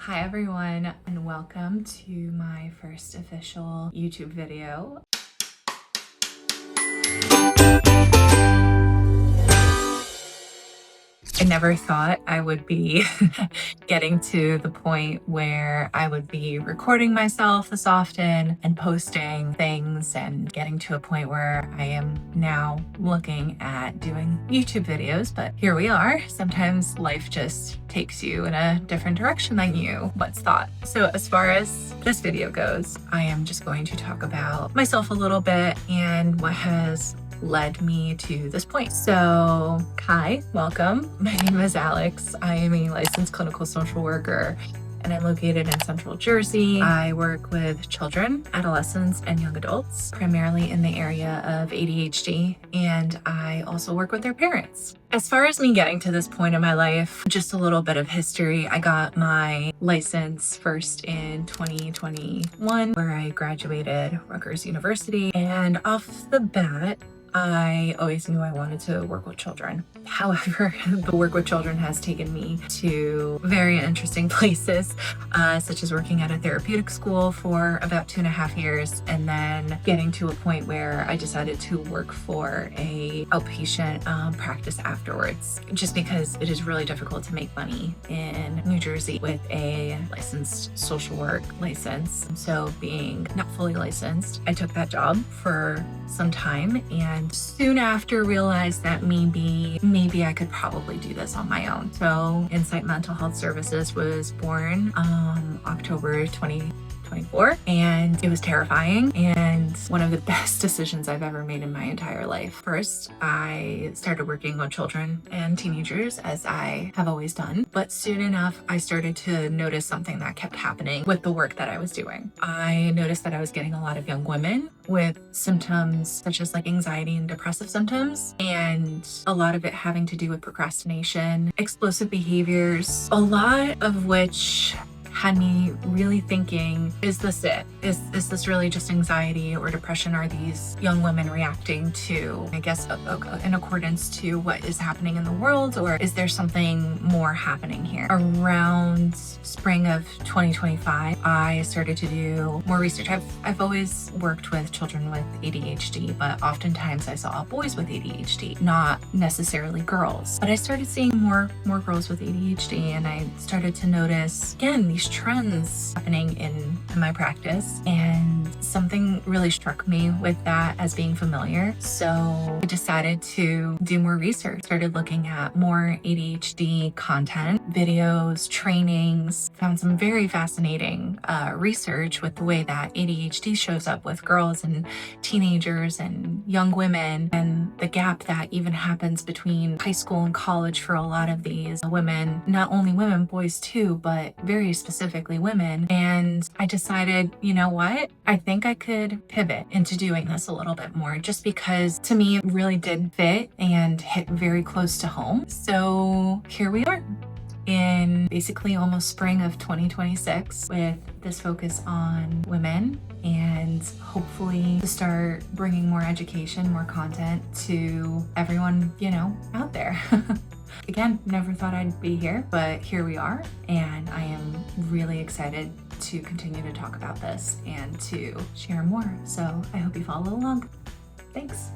Hi everyone, and welcome to my first official YouTube video. I never thought I would be getting to the point where I would be recording myself this often and posting things and getting to a point where I am now looking at doing YouTube videos, but here we are. Sometimes life just takes you in a different direction than you once thought. So as far as this video goes, I am just going to talk about myself a little bit and what has led me to this point. So, hi, welcome. My name is Alex. I am a licensed clinical social worker and I'm located in Central Jersey. I work with children, adolescents, and young adults, primarily in the area of ADHD, and I also work with their parents. As far as me getting to this point in my life, just a little bit of history. I got my license first in 2021, where I graduated Rutgers University, and off the bat, I always knew I wanted to work with children. However, the work with children has taken me to very interesting places, such as working at a therapeutic school for about 2.5 years, and then getting to a point where I decided to work for a outpatient practice afterwards, just because it is really difficult to make money in New Jersey with a licensed social work license. So being not fully licensed, I took that job for some time and soon after realized that maybe I could probably do this on my own. So Insight Mental Health Services was born October 2024, and it was terrifying and one of the best decisions I've ever made in my entire life. First, I started working with children and teenagers, as I have always done, but soon enough I started to notice something that kept happening with the work that I was doing. I noticed that I was getting a lot of young women with symptoms such as like anxiety and depressive symptoms, and a lot of it having to do with procrastination, explosive behaviors, a lot of which had me really thinking, is this it? Is this really just anxiety or depression? Are these young women reacting to, I guess, in accordance to what is happening in the world, or is there something more happening here? Around spring of 2025, I started to do more research. I've always worked with children with ADHD, but oftentimes I saw boys with ADHD, not necessarily girls. But I started seeing more girls with ADHD, and I started to notice, again, these trends happening in my practice, and something really struck me with that as being familiar. So I decided to do more research, started looking at more ADHD content, videos, trainings, found some very fascinating research with the way that ADHD shows up with girls and teenagers and young women, and the gap that even happens between high school and college for a lot of these women, not only women, boys too, but very specifically women. And I decided, you know what? I think I could pivot into doing this a little bit more, just because to me it really did fit and hit very close to home. So here we are in basically almost spring of 2026 with this focus on women, and hopefully to start bringing more education, more content to everyone, out there. Again, never thought I'd be here, but here we are, and I am really excited to continue to talk about this and to share more. So I hope you follow along. Thanks.